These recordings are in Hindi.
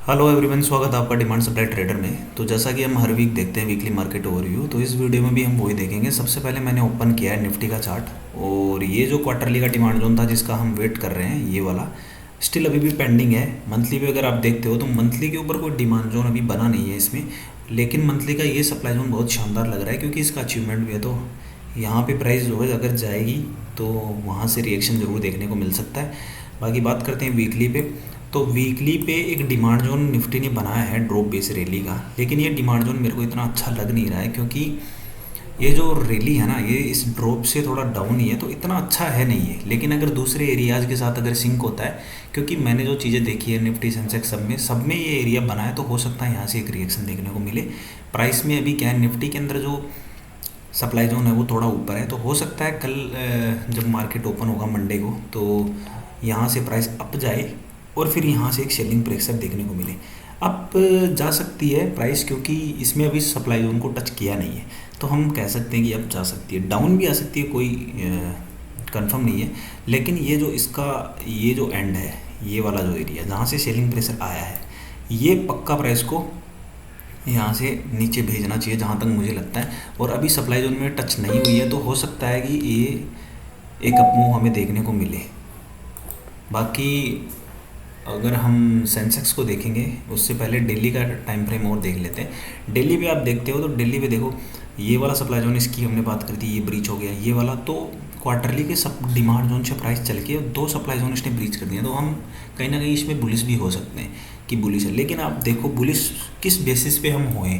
हेलो एवरीवन, स्वागत है आपका डिमांड सप्लाई ट्रेडर में। तो जैसा कि हम हर वीक देखते हैं वीकली मार्केट ओवरव्यू, तो इस वीडियो में भी हम वही देखेंगे। सबसे पहले मैंने ओपन किया है निफ्टी का चार्ट, और ये जो क्वार्टरली का डिमांड जोन था जिसका हम वेट कर रहे हैं, ये वाला स्टिल अभी भी पेंडिंग है। मंथली पे अगर आप देखते हो तो मंथली के ऊपर कोई डिमांड जोन अभी बना नहीं है इसमें, लेकिन मंथली का ये सप्लाई जोन बहुत शानदार लग रहा है क्योंकि इसका अचीवमेंट भी है। तो यहाँ पे प्राइस जो है अगर जाएगी तो वहाँ से रिएक्शन ज़रूर देखने को मिल सकता है। बाकी बात करते हैं वीकली पे। तो वीकली पे एक डिमांड जोन निफ्टी ने बनाया है ड्रॉप बेस रैली का, लेकिन ये डिमांड जोन मेरे को इतना अच्छा लग नहीं रहा है क्योंकि ये जो रैली है ना, ये इस ड्रॉप से थोड़ा डाउन ही है, तो इतना अच्छा है नहीं है। लेकिन अगर दूसरे एरियाज़ के साथ अगर सिंक होता है, क्योंकि मैंने जो चीज़ें देखी है निफ्टी सेंसेक्स सब में ये एरिया बना है, तो हो सकता है यहाँ से एक रिएक्शन देखने को मिले। प्राइस में अभी क्या है, निफ्टी के अंदर जो सप्लाई जोन है वो थोड़ा ऊपर है, तो हो सकता है कल जब मार्केट ओपन होगा मंडे को, तो यहाँ से प्राइस अप जाए और फिर यहाँ से एक सेलिंग प्रेशर देखने को मिले। अप जा सकती है प्राइस क्योंकि इसमें अभी सप्लाई जोन को टच किया नहीं है, तो हम कह सकते हैं कि अप जा सकती है। डाउन भी आ सकती है, कोई कंफर्म नहीं है। लेकिन ये जो इसका ये जो एंड है, ये वाला जो एरिया जहाँ से सेलिंग प्रेशर आया है, ये पक्का प्राइस को यहाँ से नीचे भेजना चाहिए जहाँ तक मुझे लगता है। और अभी सप्लाई जोन में टच नहीं हुई है, तो हो सकता है कि ये एक अप मूव हमें देखने को मिले। बाकी अगर हम सेंसेक्स को देखेंगे उससे पहले दिल्ली का टाइम फ्रेम और देख लेते हैं। दिल्ली पे आप देखते हो तो दिल्ली पे देखो, ये वाला सप्लाई जोन, इसकी हमने बात करी थी, ये ब्रीच हो गया ये वाला। तो क्वार्टरली के सब डिमांड जोन से प्राइस चल के दो सप्लाई जोन इसने ब्रीच कर दिया, तो हम कहीं ना कहीं इसमें बुलिश भी हो सकते हैं कि बुलिश है। लेकिन आप देखो बुलिश किस बेसिस पे हम हुए।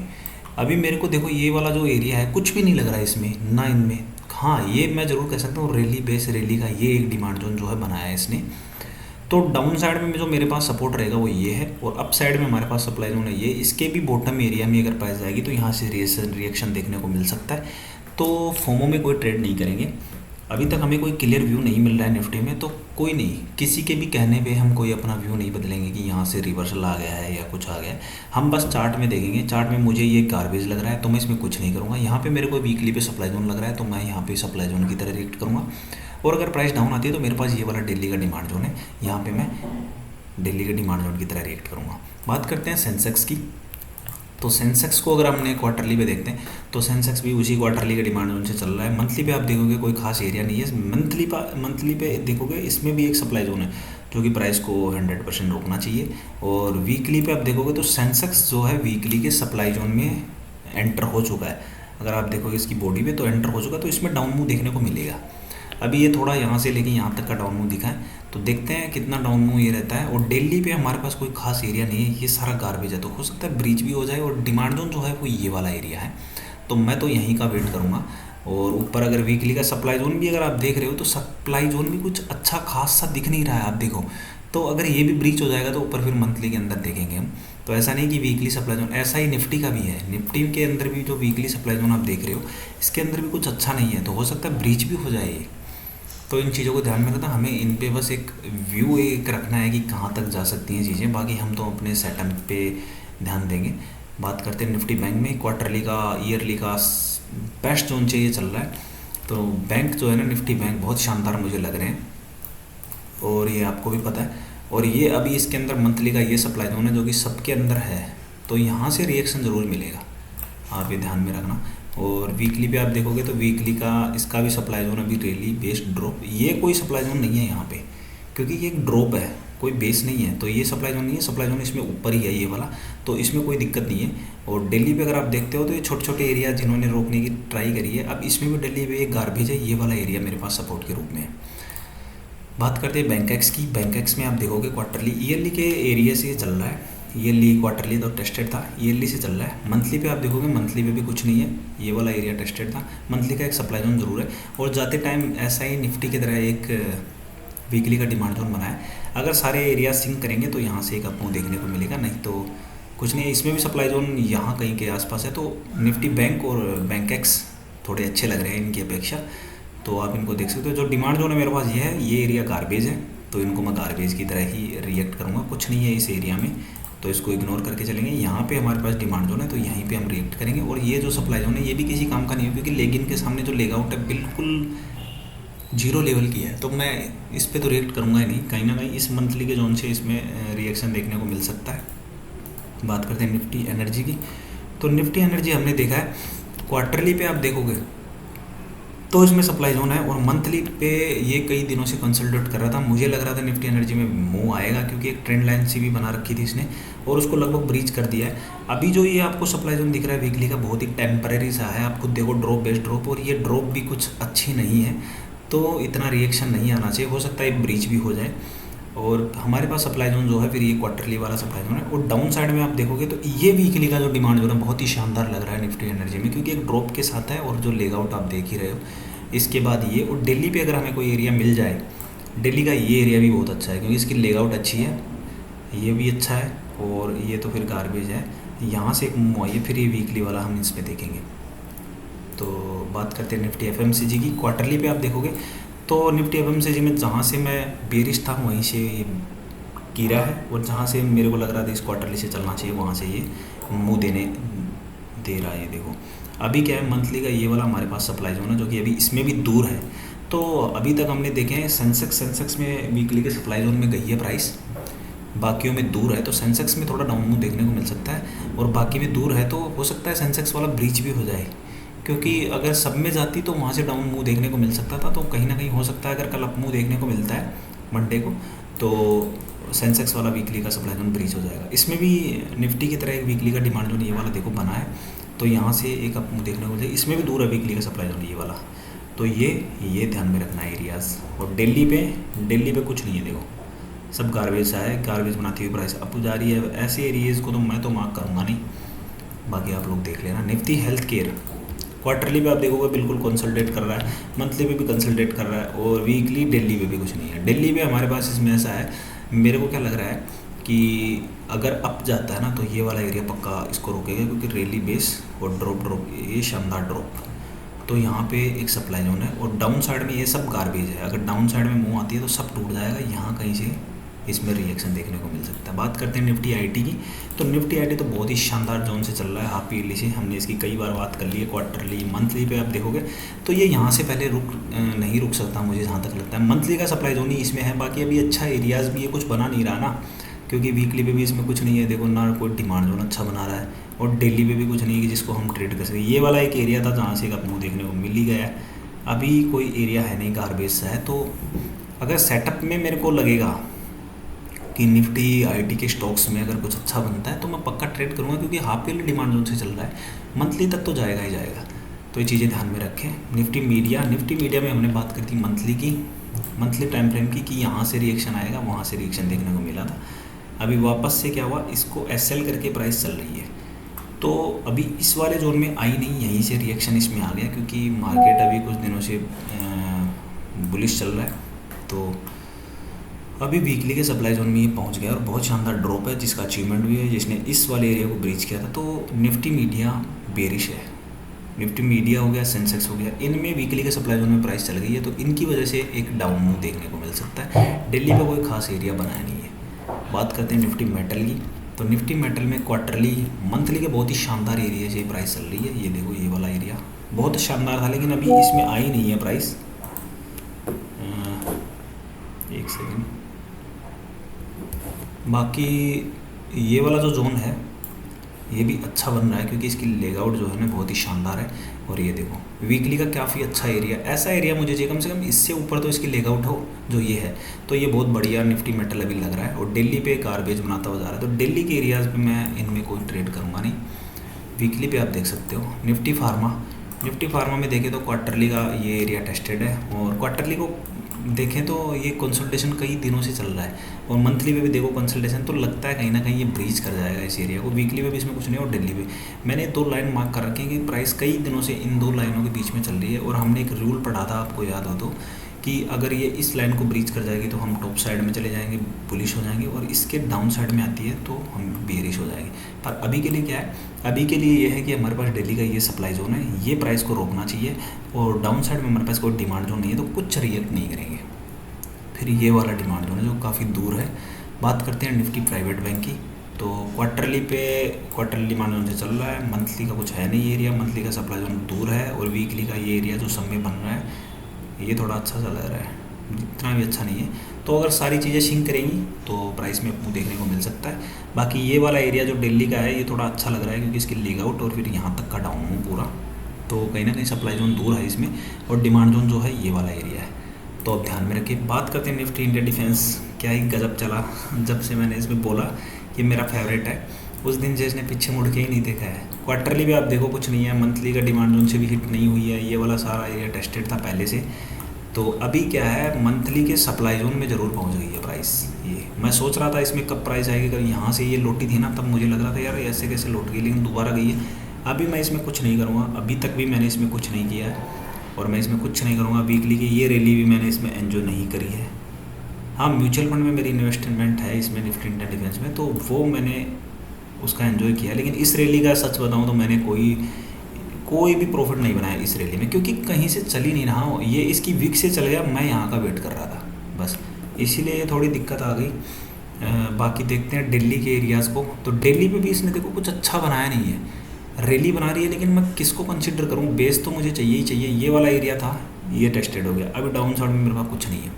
अभी मेरे को देखो ये वाला जो एरिया है कुछ भी नहीं लग रहा है इसमें ना इनमें। हाँ, ये मैं ज़रूर कह सकता हूँ रैली बेस रैली का ये एक डिमांड जोन जो है बनाया है इसने। तो डाउन साइड में जो मेरे पास सपोर्ट रहेगा वो ये है, और अप साइड में हमारे पास सप्लाई जोन है ये। इसके भी बॉटम एरिया में अगर प्राइस जाएगी तो यहाँ से रिएक्शन देखने को मिल सकता है। तो फोमो में कोई ट्रेड नहीं करेंगे। अभी तक हमें कोई क्लियर व्यू नहीं मिल रहा है निफ्टी में, तो कोई नहीं, किसी के भी कहने पे हम कोई अपना व्यू नहीं बदलेंगे कि यहाँ से रिवर्सल आ गया है या कुछ आ गया है। हम बस चार्ट में देखेंगे, चार्ट में मुझे ये गार्बेज लग रहा है तो मैं इसमें कुछ नहीं करूँगा। यहाँ पे मेरे को वीकली पे सप्लाई जोन लग रहा है तो मैं यहाँ पे सप्लाई जोन की तरह रिएक्ट करूँगा। और अगर प्राइस डाउन आती है तो मेरे पास ये वाला दिल्ली का डिमांड जोन है, यहाँ पे मैं दिल्ली के डिमांड जोन की तरह रिएक्ट करूँगा। बात करते हैं सेंसेक्स की। तो सेंसेक्स को अगर हमने क्वार्टरली पे देखते हैं तो सेंसेक्स भी उसी क्वार्टरली के डिमांड जोन से चल रहा है। मंथली पे आप देखोगे कोई खास एरिया नहीं है। मंथली पे देखोगे इसमें भी एक सप्लाई जोन है जो कि प्राइस को 100% रोकना चाहिए। और वीकली पे आप देखोगे तो सेंसेक्स जो है वीकली के सप्लाई जोन में एंटर हो चुका है। अगर आप देखोगे इसकी बॉडी पे तो एंटर हो चुका है, तो इसमें डाउन मूव देखने को मिलेगा। अभी ये थोड़ा यहाँ से लेके यहाँ तक का डाउन मूव दिखा है, तो देखते हैं कितना डाउन मूव ये रहता है। और दिल्ली पे हमारे पास कोई खास एरिया नहीं है, ये सारा गार्बेज है, तो हो सकता है ब्रीच भी हो जाए। और डिमांड जोन जो है वो ये वाला एरिया है, तो मैं तो यहीं का वेट करूँगा। और ऊपर अगर वीकली का सप्लाई जोन भी अगर आप देख रहे हो तो सप्लाई जोन भी कुछ अच्छा खास सा दिख नहीं रहा है, आप देखो। तो अगर ये भी ब्रीच हो जाएगा तो ऊपर फिर मंथली के अंदर देखेंगे हम। तो ऐसा नहीं कि वीकली सप्लाई जोन, ऐसा ही निफ्टी का भी है। निफ्टी के अंदर भी जो वीकली सप्लाई जोन आप देख रहे हो, इसके अंदर भी कुछ अच्छा नहीं है, तो हो सकता है ब्रीच भी हो जाए ये। तो इन चीज़ों को ध्यान में रखना, हमें इन पे बस एक व्यू एक रखना है कि कहाँ तक जा सकती हैं चीज़ें। बाकी हम तो अपने सेटअप पे ध्यान देंगे। बात करते हैं निफ्टी बैंक में। क्वार्टरली का ईयरली का बेस्ट जोन चाहिए चल रहा है, तो बैंक जो है ना, निफ्टी बैंक बहुत शानदार मुझे लग रहे हैं, और ये आपको भी पता है। और ये अभी इसके अंदर मंथली का ये सप्लाई जोन है जो कि सबके अंदर है, तो यहाँ से रिएक्शन ज़रूर मिलेगा, आप ये ध्यान में रखना। और वीकली पे आप देखोगे तो वीकली का इसका भी सप्लाई जोन अभी रैली बेस्ड ड्रॉप, ये कोई सप्लाई जोन नहीं है यहाँ पे, क्योंकि ये एक ड्रॉप है, कोई बेस नहीं है, तो ये सप्लाई जोन नहीं है। सप्लाई जोन इसमें ऊपर ही है ये वाला, तो इसमें कोई दिक्कत नहीं है। और दिल्ली पे अगर आप देखते हो तो ये छोटे छोटे एरिया जिन्होंने रोकने की ट्राई करी है, अब इसमें भी दिल्ली पे एक गार्बेज है, ये वाला एरिया मेरे पास सपोर्ट के रूप में है। बात करते हैं बैंकेक्स की। बैंकेक्स में आप देखोगे क्वार्टरली ईयरली के एरिया से चल रहा है। ईयरली क्वार्टरली तो टेस्टेड था, ईयरली से चल रहा है। मंथली पे आप देखोगे, मंथली पे भी कुछ नहीं है, ये वाला एरिया टेस्टेड था। मंथली का एक सप्लाई जोन जरूर है, और जाते टाइम ऐसा ही निफ्टी की तरह एक वीकली का डिमांड जोन बना है। अगर सारे एरिया सिंक करेंगे तो यहाँ से एक अप मूव देखने को मिलेगा, नहीं तो कुछ नहीं है। इसमें भी सप्लाई जोन यहाँ कहीं के आसपास है, तो निफ्टी बैंक और बैंकेक्स थोड़े अच्छे लग रहे हैं इनकी अपेक्षा, तो आप इनको देख सकते हो। जो डिमांड जोन है मेरे पास ये है, ये एरिया गार्बेज है, तो इनको मैं गार्बेज की तरह ही रिएक्ट करूँगा। कुछ नहीं है इस एरिया में, तो इसको इग्नोर करके चलेंगे। यहाँ पे हमारे पास डिमांड जोन है, तो यहीं पे हम रिएक्ट करेंगे। और ये जो सप्लाई जोन है ये भी किसी काम का नहीं है, क्योंकि लेगिन के सामने जो लेग आउट है बिल्कुल जीरो लेवल की है, तो मैं इस पे तो रिएक्ट करूँगा ही नहीं। कहीं ना कहीं इस मंथली के जोन से इसमें रिएक्शन देखने को मिल सकता है। बात करते हैं निफ्टी एनर्जी की। तो निफ्टी एनर्जी हमने देखा है क्वार्टरली पे आप देखोगे तो इसमें सप्लाई जोन है, और मंथली पे ये कई दिनों से कंसल्टेट कर रहा था। मुझे लग रहा था निफ्टी एनर्जी में मूव आएगा, क्योंकि एक ट्रेंड लाइन सी भी बना रखी थी इसने, और उसको लगभग ब्रीच कर दिया है। अभी जो ये आपको सप्लाई जोन दिख रहा है वीकली का, बहुत ही टेम्परेरी सा है। आप खुद देखो, ड्रॉप बेस्ड ड्रॉप, और ये ड्रॉप भी कुछ अच्छी नहीं है, तो इतना रिएक्शन नहीं आना चाहिए। हो सकता है ब्रीच भी हो जाए। और हमारे पास सप्लाई जोन जो है फिर ये क्वार्टरली वाला सप्लाई जोन है। और डाउन साइड में आप देखोगे तो ये वीकली का जो डिमांड जोन है बहुत ही शानदार लग रहा है निफ्टी एनर्जी में, क्योंकि एक ड्रॉप के साथ है, और जो लेग आउट आप देख ही रहे हो। इसके बाद ये, और दिल्ली पे अगर हमें कोई एरिया मिल जाए, दिल्ली का ये एरिया भी बहुत अच्छा है, क्योंकि इसकी लेग आउट अच्छी है, ये भी अच्छा है, और ये तो फिर गार्बेज है। यहाँ से एक मूव आई है, फिर ये वीकली वाला हम इसमें देखेंगे। तो बात करते हैं निफ्टी एफएमसीजी की। क्वार्टरली पे आप देखोगे तो निफ्टी एफएमसीजी में जहाँ से मैं बेरिश था वहीं से ये गिरा है, और जहाँ से मेरे को लग रहा था इस क्वार्टरली से चलना चाहिए वहाँ से ये मुँह दे रहा है। ये देखो अभी क्या है, मंथली का ये वाला हमारे पास सप्लाई जोन है, जो कि अभी इसमें भी दूर है। तो अभी तक हमने देखे हैं सेंसेक्स में वीकली के सप्लाई जोन में गई है प्राइस, बाकियों में दूर है। तो सेंसेक्स में थोड़ा डाउन मूव देखने को मिल सकता है, और बाकी में दूर है, तो हो सकता है सेंसेक्स वाला ब्रीच भी हो जाए, क्योंकि अगर सब में जाती तो वहाँ से डाउन मूव देखने को मिल सकता था। तो कहीं ना कहीं हो सकता है अगर कल अप मूव देखने को मिलता है मंडे को, तो सेंसेक्स वाला वीकली का सप्लाई जोन ब्रीच हो जाएगा। इसमें भी निफ्टी की तरह एक वीकली का डिमांड जोन ये वाला देखो बना है, तो यहाँ से एक अप मूव देखने को मिलेगा। इसमें भी दूर है वीकली का सप्लाई जोन ये वाला, तो ये ध्यान में रखना है एरियाज़। और दिल्ली पे कुछ नहीं है, देखो सब गार्बेज सा है, गार्बेज बनाती हुई प्राइस अप जा रही है। ऐसे एरियाज़ को तो मैं तो मार्क करूँगा नहीं, बाकी आप लोग देख लेना। निफ्टी हेल्थ केयर क्वार्टरली पे आप देखोगे बिल्कुल कंसल्टेट कर रहा है, मंथली पे भी कंसल्टेट कर रहा है, और वीकली दिल्ली पे भी कुछ नहीं है। दिल्ली पे हमारे पास इसमें ऐसा है, मेरे को क्या लग रहा है कि अगर अप जाता है ना तो ये वाला एरिया पक्का इसको रोकेगा, क्योंकि रैली बेस और ड्रॉप ये शानदार ड्रॉप, तो यहाँ पे एक सप्लाई जोन है। और डाउन साइड में ये सब गार्बेज है, अगर डाउन साइड में मूव आती है तो सब टूट जाएगा। यहाँ कहीं से इसमें रिएक्शन देखने को मिल सकता है। बात करते हैं निफ्टी आईटी की। तो निफ्टी आईटी तो बहुत ही शानदार जोन से चल रहा है, हाफ ईयरली से हमने इसकी कई बार बात कर ली है। क्वार्टरली मंथली पे आप देखोगे तो ये यहाँ से पहले नहीं रुक सकता, मुझे जहाँ तक लगता है। मंथली का सप्लाई जोन ही इसमें है, बाकी अभी अच्छा एरियाज़ भी ये कुछ बना नहीं रहा ना, क्योंकि वीकली पे भी इसमें कुछ नहीं है। देखो ना कोई डिमांड जोन अच्छा बना रहा है, और डेली पे भी कुछ नहीं है कि जिसको हम ट्रेड कर सकें। ये वाला एक एरिया था जहाँ से एक अपमूव देखने को मिल ही गया है, अभी कोई एरिया है नहीं, गार्बेज सा है। तो अगर सेटअप में मेरे को लगेगा कि निफ्टी आईटी के स्टॉक्स में अगर कुछ अच्छा बनता है तो मैं पक्का ट्रेड करूँगा, क्योंकि हाफ ईयरली डिमांड जोन से चल रहा है, मंथली तक तो जाएगा ही जाएगा। तो ये चीज़ें ध्यान में रखें। निफ्टी मीडिया में हमने बात करी थी मंथली टाइम फ्रेम की, कि यहाँ से रिएक्शन आएगा, वहाँ से रिएक्शन देखने को मिला था। अभी वापस से क्या हुआ, इसको एसएल करके प्राइस चल रही है, तो अभी इस वाले जोन में आई नहीं, यहीं से रिएक्शन इसमें आ गया, क्योंकि मार्केट अभी कुछ दिनों से बुलिश चल रहा है। तो अभी वीकली के सप्लाई जोन में ये पहुंच गया, और बहुत शानदार ड्रॉप है जिसका अचीवमेंट भी है, जिसने इस वाले एरिया को ब्रीच किया था। तो निफ्टी मीडिया बेरिश है, निफ्टी मीडिया हो गया, सेंसेक्स हो गया, इनमें वीकली के सप्लाई जोन में प्राइस चल गई है, तो इनकी वजह से एक डाउन मूव देखने को मिल सकता है। दिल्ली पे कोई खास एरिया बनाया नहीं है। बात करते हैं निफ्टी मेटल की। तो निफ्टी मेटल में क्वार्टरली मंथली के बहुत ही शानदार एरिया से प्राइस चल रही है। ये देखो ये वाला एरिया बहुत शानदार था, लेकिन अभी इसमें आई नहीं है प्राइस। एक सेकेंड, बाकी ये वाला जो जोन है ये भी अच्छा बन रहा है, क्योंकि इसकी लेगआउट जो है ना बहुत ही शानदार है। और ये देखो वीकली का काफ़ी अच्छा एरिया, ऐसा एरिया मुझे चाहिए कम से कम इससे ऊपर तो इसकी लेगआउट हो जो ये है, तो ये बहुत बढ़िया निफ्टी मेटल अभी लग रहा है। और दिल्ली पे गार्बेज बनाता हुआ जा रहा है, तो दिल्ली के एरियाज़ पे मैं इनमें कोई ट्रेड करूँगा नहीं। वीकली पे आप देख सकते हो निफ्टी फार्मा में देखें तो क्वार्टरली का ये एरिया टेस्टेड है, और क्वार्टरली को देखें तो ये कंसल्टेशन कई दिनों से चल रहा है, और मंथली में भी देखो कंसल्टेशन, तो लगता है कहीं ना कहीं ये ब्रीच कर जाएगा इस एरिया को। वीकली में भी इसमें कुछ नहीं, और दिल्ली में मैंने 2 लाइन मार्क कर रखी है कि प्राइस कई दिनों से इन 2 लाइनों के बीच में चल रही है। और हमने एक रूल पढ़ा था, आपको याद हो तो, कि अगर ये इस लाइन को ब्रीच कर जाएगी तो हम टॉप साइड में चले जाएंगे, बुलिश हो जाएंगे, और इसके डाउन साइड में आती है तो हम बेरिश हो जाएंगे। पर अभी के लिए क्या है, अभी के लिए ये है कि हमारे पास दिल्ली का ये सप्लाई जोन है, ये प्राइस को रोकना चाहिए, और डाउन साइड में हमारे पास कोई डिमांड जोन नहीं है, तो कुछ रिएक्ट नहीं करेंगे। फिर ये वाला डिमांड जोन है जो काफ़ी दूर है। बात करते हैं निफ्टी प्राइवेट बैंक की। तो क्वार्टरली डिमांड जोन से चल रहा है, मंथली का कुछ है नहीं एरिया, मंथली का सप्लाई जोन दूर है, और वीकली का ये एरिया जो सब में बन रहा है ये थोड़ा अच्छा सा लग रहा है, इतना भी अच्छा नहीं है। तो अगर सारी चीज़ें सिंक करेंगी तो प्राइस में आपको देखने को मिल सकता है। बाकी ये वाला एरिया जो दिल्ली का है ये थोड़ा अच्छा लग रहा है क्योंकि इसकी लीग आउट और फिर यहाँ तक का डाउन हो पूरा, तो कहीं ना कहीं सप्लाई जोन दूर है इसमें और डिमांड जोन जो है ये वाला एरिया है। तो अब ध्यान में रखिए। बात करते हैं निफ्टी इंडिया डिफेंस, क्या ही गजब चला। जब से मैंने इसमें बोला कि मेरा फेवरेट है उस दिन से इसने पीछे मुड़ के ही नहीं देखा है। क्वार्टरली भी आप देखो कुछ नहीं है, मंथली का डिमांड जोन से भी हिट नहीं हुई है, ये वाला सारा एरिया टेस्टेड था पहले से। तो अभी क्या है, मंथली के सप्लाई जोन में ज़रूर पहुंच गई है प्राइस। ये मैं सोच रहा था इसमें कब प्राइस आएगी, अगर यहाँ से ये लौटी थी ना तब मुझे लग रहा था यार ऐसे कैसे लौट गई, लेकिन दोबारा गई है। अभी मैं इसमें कुछ नहीं करूँगा, अभी तक भी मैंने इसमें कुछ नहीं किया है और मैं इसमें कुछ नहीं करूँगा। वीकली की ये रैली भी मैंने इसमें एंजॉय नहीं करी है। हाँ, म्यूचुअल फंड में मेरी इन्वेस्टमेंट है इसमें निफ्टी इंडिया डिफेंस में, तो वो मैंने उसका एंजॉय किया। लेकिन इस रैली का सच बताऊँ तो मैंने कोई भी प्रॉफिट नहीं बनाया इस रैली में, क्योंकि कहीं से चल ही नहीं रहा हूँ। ये इसकी वीक से चल गया, मैं यहाँ का वेट कर रहा था बस, इसीलिए थोड़ी दिक्कत आ गई। बाकी देखते हैं दिल्ली के एरियाज़ को। तो दिल्ली पे भी इसने देखो कुछ अच्छा बनाया नहीं है, रैली बना रही है, लेकिन मैं किसको कंसिडर करूँ। बेस तो मुझे चाहिए ही चाहिए। ये वाला एरिया था, ये टेस्टेड हो गया, अभी डाउन साइड में मेरे पास कुछ नहीं है,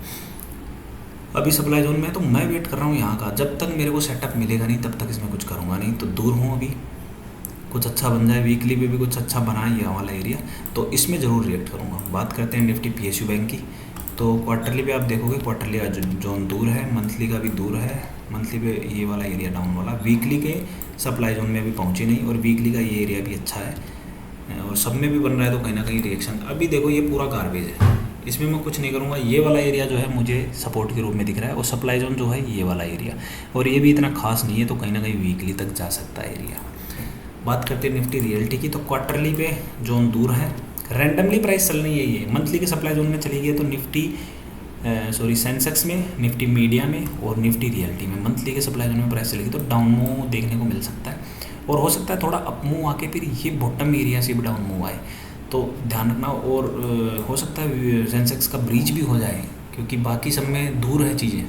अभी सप्लाई जोन में। तो मैं वेट कर रहा हूँ यहाँ का, जब तक मेरे को सेटअप मिलेगा नहीं तब तक इसमें कुछ करूँगा नहीं। तो दूर हूँ अभी, कुछ अच्छा बन जाए, वीकली पे भी कुछ अच्छा बना ये वाला एरिया, तो इसमें ज़रूर रिएक्ट करूँगा। बात करते हैं निफ्टी PSU बैंक की। तो क्वार्टरली पे आप देखोगे क्वार्टरली का जोन दूर है, मंथली का भी दूर है। मंथली पे ये वाला एरिया डाउन वाला, वीकली के सप्लाई जोन में भी पहुँची नहीं और वीकली का ये एरिया भी अच्छा है और सब में भी बन रहा है, तो कहीं ना कहीं रिएक्शन। अभी देखो ये पूरा गार्बेज है, इसमें मैं कुछ नहीं करूँगा। ये वाला एरिया जो है मुझे सपोर्ट के रूप में दिख रहा है और सप्लाई जोन जो है ये वाला एरिया, और ये भी इतना खास नहीं है, तो कहीं ना कहीं वीकली तक जा सकता है एरिया। बात करते हैं निफ्टी रियल्टी की। तो क्वार्टरली पे जोन दूर है, रैंडमली प्राइस चल रही है। ये मंथली के सप्लाई जोन में चली गई है, तो निफ्टी सेंसेक्स में, निफ्टी मीडिया में और निफ्टी रियल्टी में मंथली के सप्लाई जोन में प्राइस चलेगी, तो डाउन मूव देखने को मिल सकता है और हो सकता है थोड़ा अप मूव आके फिर ये बॉटम एरिया से भी डाउन मूव आए, तो ध्यान रखना। और हो सकता है सेंसेक्स का ब्रीच भी हो जाए, क्योंकि बाकी सब में दूर है चीज़ें।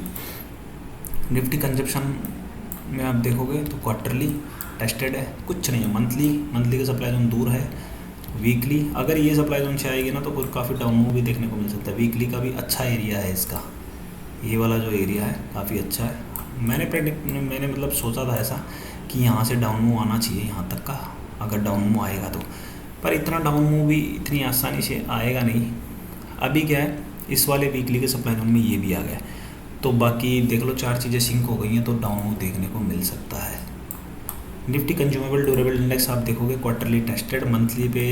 निफ्टी कंजप्शन में आप देखोगे तो क्वार्टरली टेस्टेड है, कुछ नहीं है। मंथली का सप्लाई जोन दूर है। वीकली अगर ये सप्लाई जोन से आएगी ना तो फिर काफ़ी डाउन मूव भी देखने को मिल सकता है। वीकली का भी अच्छा एरिया है इसका, ये वाला जो एरिया है काफ़ी अच्छा है। मैंने मतलब सोचा था ऐसा कि यहाँ से डाउन मूव आना चाहिए यहाँ तक का, अगर डाउन मूव आएगा तो, पर इतना डाउन मूव भी इतनी आसानी से आएगा नहीं। अभी क्या है, इस वाले वीकली के सप्लाई जोन में ये भी आ गया, तो बाकी देख लो 4 चीज़ें सिंक हो गई हैं, तो डाउन मूव देखने को मिल सकता है। निफ्टी कंज्यूमेबल ड्यूरेबल इंडेक्स आप देखोगे क्वार्टरली टेस्टेड, मंथली पे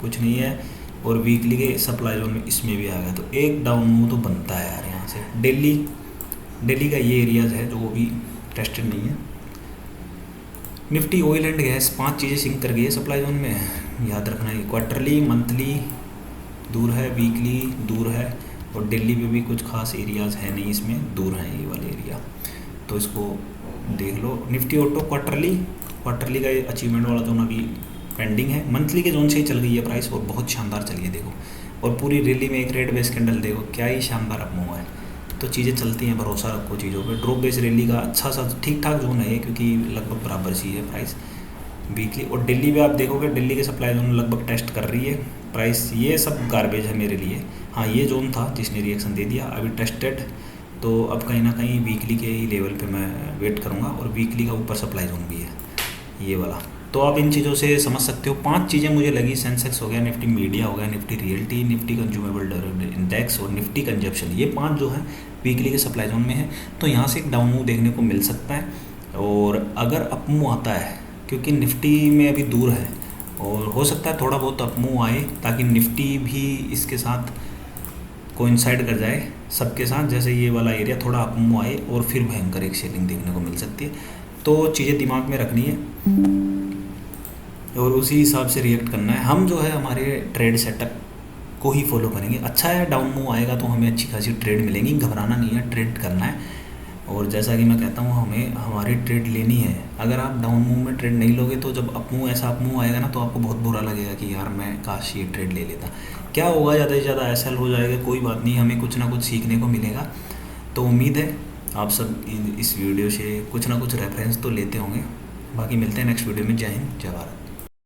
कुछ नहीं है और वीकली के सप्लाई जोन में इसमें भी आ गया, तो एक डाउन मूव तो बनता है यार यहाँ से। दिल्ली का ये एरियाज है जो वो भी टेस्टेड नहीं है। निफ्टी ऑयल एंड गैस 5 चीज़ें सिंक कर गई है सप्लाई जोन में, याद रखना है। क्वार्टरली मंथली दूर है, वीकली दूर है और दिल्ली पे भी कुछ खास एरियाज़ है नहीं, इसमें दूर हैं ये वाले एरिया, तो इसको देख लो। निफ्टी ऑटो क्वार्टरली का अचीवमेंट वाला जोन अभी पेंडिंग है, मंथली के जोन से ही चल गई है प्राइस और बहुत शानदार चली है देखो, और पूरी रैली में एक रेड बेस कैंडल देखो, क्या ही शानदार अप मूव है। तो चीज़ें चलती हैं, भरोसा रखो चीज़ों पे। ड्रॉप बेस रैली का अच्छा सा ठीक ठाक जोन है ये, क्योंकि लगभग बराबर सी है प्राइस वीकली। और दिल्ली पे आप देखोगे दिल्ली के सप्लाई जोन लगभग टेस्ट कर रही है प्राइस, ये सब गार्बेज है मेरे लिए। हाँ, ये जोन था जिसने रिएक्शन दे दिया, अभी टेस्टेड, तो अब कहीं ना कहीं वीकली के ही लेवल पे मैं वेट करूँगा और वीकली का ऊपर सप्लाई जोन भी है ये वाला। तो आप इन चीज़ों से समझ सकते हो। 5 चीज़ें मुझे लगी, सेंसेक्स हो गया, निफ्टी मीडिया हो गया, Nifty realty, Nifty consumable durable index और निफ्टी कंजप्शन, ये 5 जो है वीकली के सप्लाई जोन में है, तो यहाँ से एक डाउन मूव देखने को मिल सकता है। और अगर अप मूव आता है, क्योंकि निफ्टी में अभी दूर है और हो सकता है थोड़ा बहुत अप मूव आए, ताकि निफ्टी भी इसके साथ कोइंसाइड कर जाए सबके साथ, जैसे ये वाला एरिया थोड़ा अप मूव आए और फिर भयंकर एक सेलिंग देखने को मिल सकती है। तो चीज़ें दिमाग में रखनी है और उसी हिसाब से रिएक्ट करना है। हम जो है हमारे ट्रेड सेटअप को ही फॉलो करेंगे। अच्छा है, डाउन मूव आएगा तो हमें अच्छी खासी ट्रेड मिलेंगी, घबराना नहीं है, ट्रेड करना है। और जैसा कि मैं कहता हूँ, हमें हमारी ट्रेड लेनी है। अगर आप डाउन मूव में ट्रेड नहीं लोगे तो जब अप मूव ऐसा अप मूव आएगा ना, तो आपको बहुत बुरा लगेगा कि यार मैं काश ये ट्रेड ले लेता। क्या होगा, ज़्यादा से ज़्यादा एसएल हो जाएगा, कोई बात नहीं, हमें कुछ ना कुछ सीखने को मिलेगा। तो उम्मीद है आप सब इस वीडियो से कुछ ना कुछ रेफरेंस तो लेते होंगे। बाकी मिलते हैं नेक्स्ट वीडियो में। जय हिंद, जय भारत।